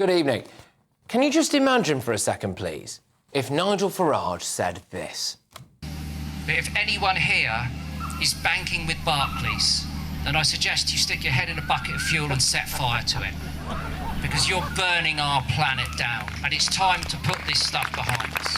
Good evening. Can you just imagine for a second, please, if Nigel Farage said this? But if anyone here is banking with Barclays, then I suggest you stick your head in a bucket of fuel and set fire to it. Because you're burning our planet down, and it's time to put this stuff behind us.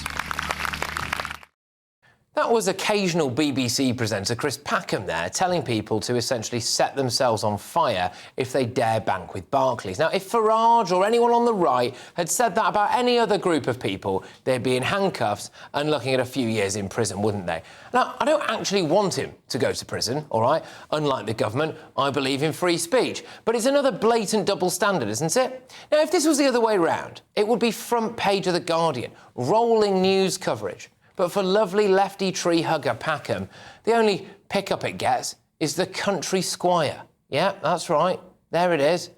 That was occasional BBC presenter Chris Packham there, telling people to essentially set themselves on fire if they dare bank with Barclays. Now, if Farage or anyone on the right had said that about any other group of people, they'd be in handcuffs and looking at a few years in prison, wouldn't they? Now, I don't actually want him to go to prison, all right? Unlike the government, I believe in free speech. But it's another blatant double standard, isn't it? Now, if this was the other way round, it would be front page of The Guardian, rolling news coverage. But for lovely lefty tree hugger Packham, the only pickup it gets is the country squire. Yeah, that's right. There it is.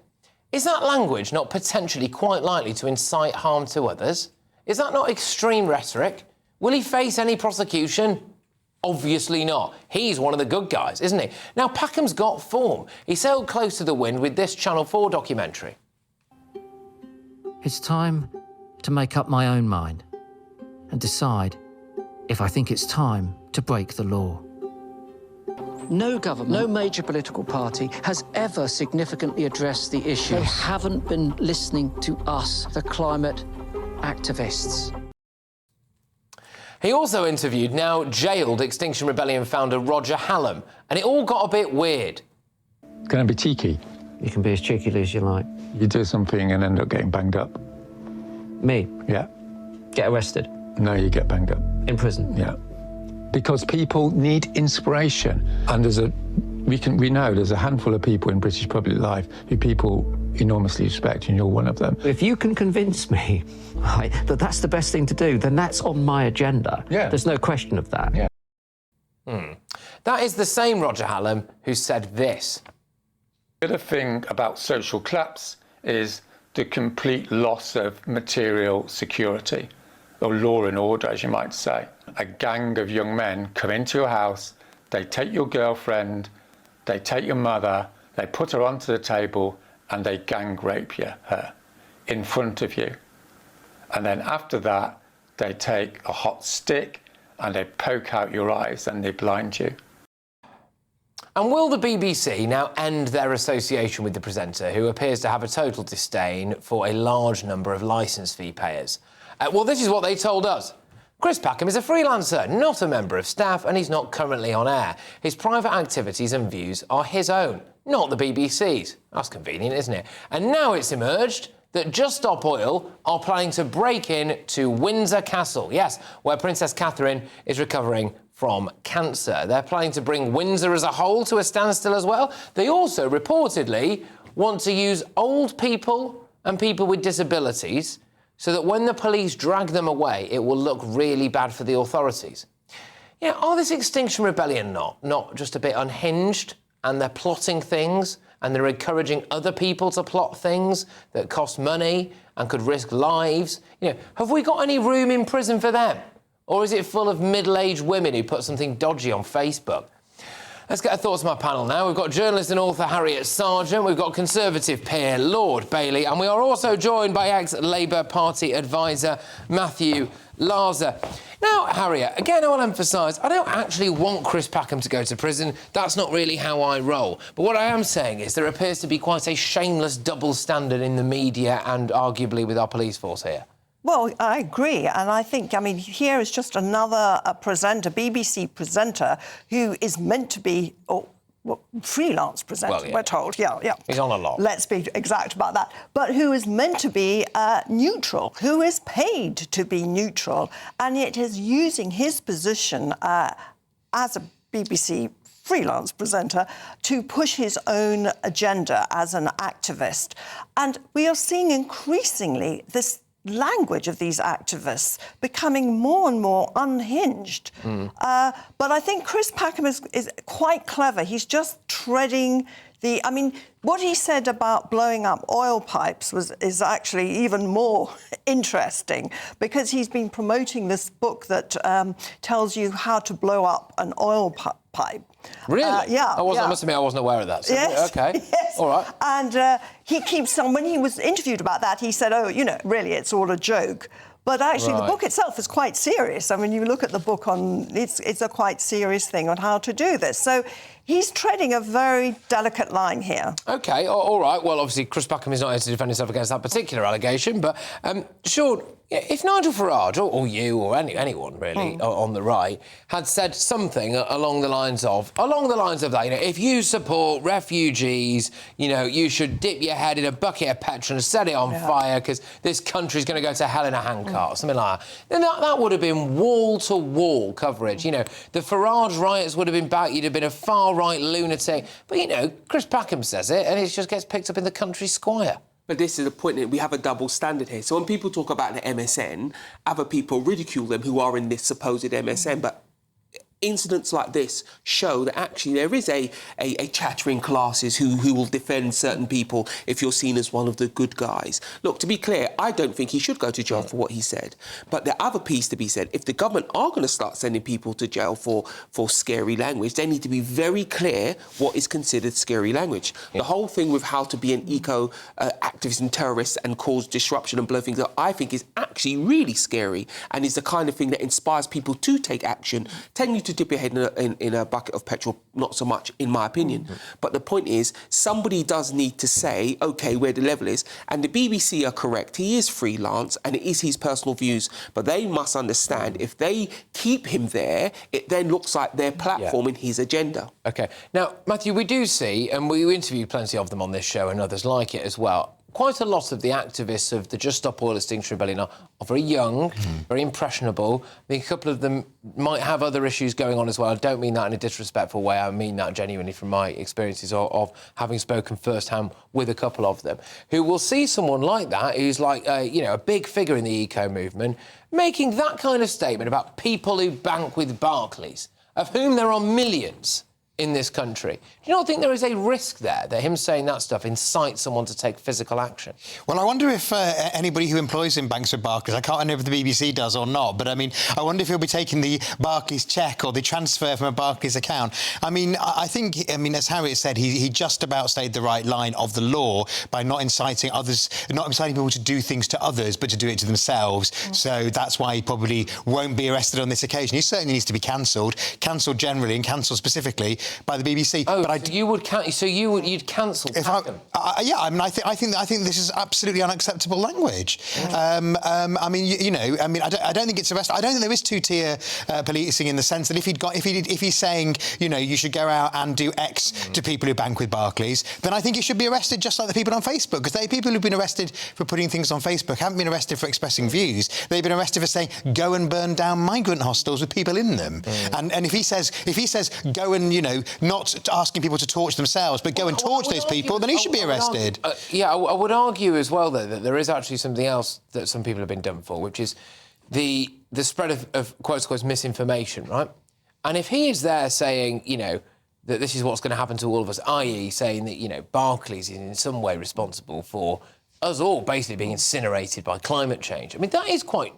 Is that language not potentially quite likely to incite harm to others? Is that not extreme rhetoric? Will he face any prosecution? Obviously not. He's one of the good guys, isn't he? Now, Packham's got form. He sailed close to the wind with this Channel 4 documentary. It's time to make up my own mind and decide if I think it's time to break the law. No government, no major political party has ever significantly addressed the issue. They haven't been listening to us, the climate activists. He also interviewed now jailed Extinction Rebellion founder Roger Hallam, and it all got a bit weird. Can I be cheeky? You can be as cheeky as you like. You do something and end up getting banged up. Me? Yeah. Get arrested? No, you get banged up. In prison? Yeah. Because people need inspiration. And we know there's a handful of people in British public life who people enormously respect, and you're one of them. If you can convince me, right, that that's the best thing to do, then that's on my agenda. Yeah. There's no question of that. Yeah. That is the same Roger Hallam who said this. The other thing about social collapse is the complete loss of material security, or law and order, as you might say. A gang of young men come into your house, they take your girlfriend, they take your mother, they put her onto the table, and they gang rape her in front of you. And then after that, they take a hot stick and they poke out your eyes and they blind you. And will the BBC now end their association with the presenter, who appears to have a total disdain for a large number of licence fee payers? Well, this is what they told us. Chris Packham is a freelancer, not a member of staff, and he's not currently on air. His private activities and views are his own, not the BBC's. That's convenient, isn't it? And now it's emerged that Just Stop Oil are planning to break in to Windsor Castle, yes, where Princess Catherine is recovering from cancer. They're planning to bring Windsor as a whole to a standstill as well. They also reportedly want to use old people and people with disabilities so that when the police drag them away, it will look really bad for the authorities. Yeah, are this Extinction Rebellion not just a bit unhinged, and they're plotting things and they're encouraging other people to plot things that cost money and could risk lives? You know, have we got any room in prison for them? Or is it full of middle-aged women who put something dodgy on Facebook? Let's get our thoughts on my panel now. We've got journalist and author Harriet Sargent, we've got Conservative peer Lord Bailey, and we are also joined by ex-Labour Party advisor Matthew Larzer. Now, Harriet, again, I will emphasise, I don't actually want Chris Packham to go to prison. That's not really how I roll. But what I am saying is there appears to be quite a shameless double standard in the media and arguably with our police force here. Well, I agree, and I think, I mean, here is just another presenter, BBC presenter, who is meant to be, freelance presenter, well, yeah. We're told, yeah. He's on a lot. Let's be exact about that. But who is meant to be neutral, who is paid to be neutral, and yet is using his position as a BBC freelance presenter to push his own agenda as an activist. And we are seeing increasingly this language of these activists becoming more and more unhinged. But I think Chris Packham is quite clever. He's just treading the... I mean, what he said about blowing up oil pipes is actually even more interesting, because he's been promoting this book that tells you how to blow up an oil pipe. Really? Yeah. I must admit I wasn't aware of that. So, Yes. OK. Yes. All right. And he keeps on, when he was interviewed about that, he said, oh, really, it's all a joke. But actually, the book itself is quite serious. I mean, you look at the book it's a quite serious thing on how to do this. So he's treading a very delicate line here. OK, all right. Well, obviously, Chris Packham is not here to defend himself against that particular allegation, but, Sean, if Nigel Farage, or you, or anyone, really, on the right, had said something along the lines of that, if you support refugees, you should dip your head in a bucket of petrol and set it on fire because this country's going to go to hell in a handcart, or something like that, then that would have been wall-to-wall coverage. The Farage riots would have been back, you'd have been a far-right lunatic. But, Chris Packham says it, and it just gets picked up in the country squire. But this is the point that we have a double standard here. So when people talk about the MSN, other people ridicule them who are in this supposed MSN. But incidents like this show that actually there is a chatter in classes who will defend certain people if you're seen as one of the good guys. Look, to be clear, I don't think he should go to jail for what he said. But the other piece to be said, if the government are going to start sending people to jail for scary language, they need to be very clear what is considered scary language. The whole thing with how to be an eco-activist and terrorist and cause disruption and blow things up, I think is actually really scary and is the kind of thing that inspires people to take action. Telling you to dip your head in a bucket of petrol, not so much, in my opinion. But the point is, somebody does need to say, OK, where the level is. And the BBC are correct. He is freelance and it is his personal views. But they must understand if they keep him there, it then looks like they're platforming his agenda. OK. Now, Matthew, we do see, and we interviewed plenty of them on this show and others like it as well, quite a lot of the activists of the Just Stop Oil Extinction Rebellion are very young, very impressionable. I think a couple of them might have other issues going on as well. I don't mean that in a disrespectful way. I mean that genuinely from my experiences of having spoken firsthand with a couple of them, who will see someone like that, who's like, a big figure in the eco movement, making that kind of statement about people who bank with Barclays, of whom there are millions in this country. Do you not think there is a risk there that him saying that stuff incites someone to take physical action? Well, I wonder if anybody who employs him banks with Barclays, I can't remember if the BBC does or not, but I wonder if he'll be taking the Barclays cheque or the transfer from a Barclays account. I think, as Harriet said, he just about stayed the right line of the law by not inciting people to do things to others, but to do it to themselves. So that's why he probably won't be arrested on this occasion. He certainly needs to be cancelled generally and cancelled specifically by the BBC. Oh, but you'd cancel Packham? I think this is absolutely unacceptable language. I don't think it's arrest. I don't think there is two-tier policing in the sense that if he's saying, you should go out and do X to people who bank with Barclays, then I think he should be arrested just like the people on Facebook, because the people who've been arrested for putting things on Facebook haven't been arrested for expressing views. They've been arrested for saying, go and burn down migrant hostels with people in them. And if he says go and, not asking people to torch themselves, but go and torch those people, then he should be arrested. I would argue as well, though, that there is actually something else that some people have been done for, which is the spread of quote-unquote misinformation, right? And if he is there saying, that this is what's going to happen to all of us, i.e. saying that, Barclays is in some way responsible for us all basically being incinerated by climate change. That's quite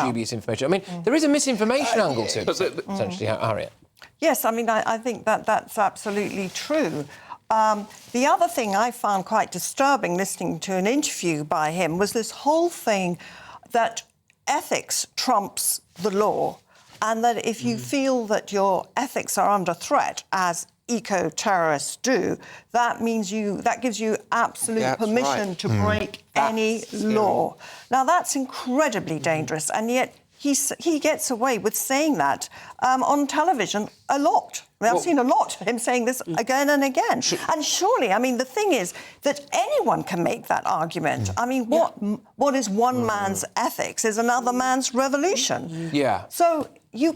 dubious information. There is a misinformation angle to it, essentially, Harriet. Yes, I think that's absolutely true. The other thing I found quite disturbing listening to an interview by him was this whole thing that ethics trumps the law, and that if you feel that your ethics are under threat, as eco-terrorists do, that gives you absolute permission to break any law. Now, that's incredibly dangerous, and yet he gets away with saying that on television a lot. I've seen a lot of him saying this again and again. And surely, the thing is that anyone can make that argument. What is one man's ethics is another man's revolution. Yeah. So you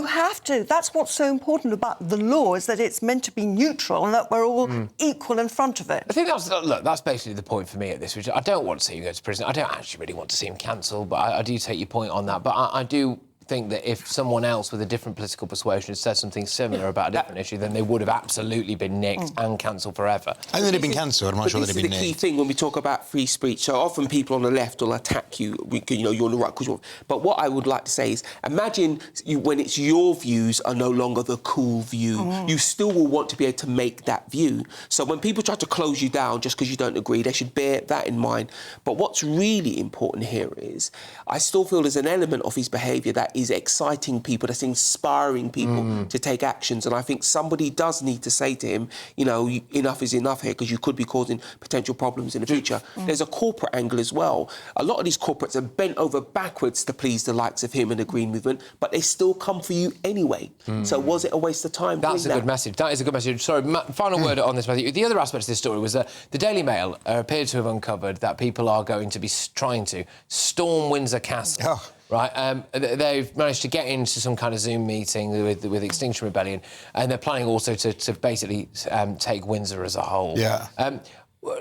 have to. That's what's so important about the law, is that it's meant to be neutral and that we're all equal in front of it. I think that's basically the point for me at this, which I don't want to see him go to prison. I don't actually really want to see him cancelled, but I do take your point on that. But I do think that if someone else with a different political persuasion had said something similar about a different issue, then they would have absolutely been nicked and cancelled forever. I think they'd have been cancelled. I'm not sure they'd have been This is the key nicked. thing when we talk about free speech. So often people on the left will attack you. You're on the right. But what I would like to say is, imagine when it's your views are no longer the cool view. You still will want to be able to make that view. So when people try to close you down just because you don't agree, they should bear that in mind. But what's really important here is, I still feel there's an element of his behaviour that is exciting people, that's inspiring people to take actions. And I think somebody does need to say to him, enough is enough here, because you could be causing potential problems in the future. There's a corporate angle as well. A lot of these corporates are bent over backwards to please the likes of him and the Green Movement, but they still come for you anyway. So was it a waste of time? That's a good message. That is a good message. Sorry, final word on this, Matthew. The other aspect of this story was that the Daily Mail appeared to have uncovered that people are going to be trying to storm Windsor Castle. Oh. Right, they've managed to get into some kind of Zoom meeting with Extinction Rebellion, and they're planning also to basically take Windsor as a whole. Yeah.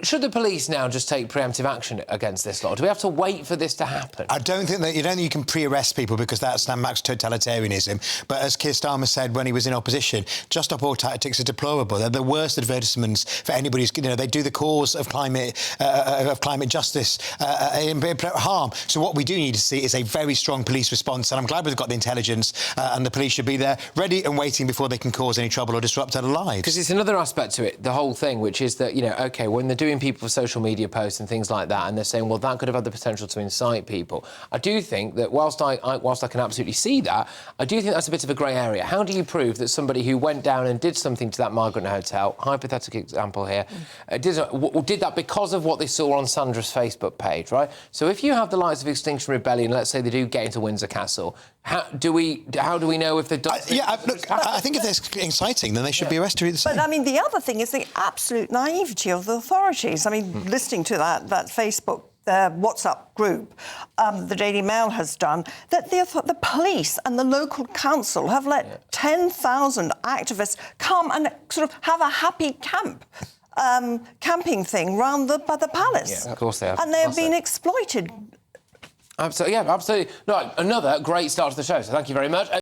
Should the police now just take preemptive action against this lot? Do we have to wait for this to happen? I don't think you can pre-arrest people, because that's now max totalitarianism. But as Keir Starmer said when he was in opposition, just stop all tactics are deplorable. They're the worst advertisements for anybody who's, they do the cause of climate justice harm. So what we do need to see is a very strong police response, and I'm glad we've got the intelligence and the police should be there, ready and waiting before they can cause any trouble or disrupt our lives. Because it's another aspect to it, the whole thing, which is that, OK, when they're doing people for social media posts and things like that, and they're saying, well, that could have had the potential to incite people. I do think that whilst I can absolutely see that, I do think that's a bit of a grey area. How do you prove that somebody who went down and did something to that migrant hotel, hypothetical example here, did that because of what they saw on Sandra's Facebook page, right? So if you have the likes of Extinction Rebellion, let's say they do get into Windsor Castle, how do we know if they've done... I think if they're inciting, then they should be arrested the same. But, I mean, the other thing is the absolute naivety of the authorities. I mean, listening to that Facebook WhatsApp group the Daily Mail has done, that the police and the local council have let 10,000 activists come and sort of have a happy camping thing round by the palace. Yeah, of course they have. And they have been exploited. Absolutely, yeah, absolutely. No, another great start to the show, so thank you very much.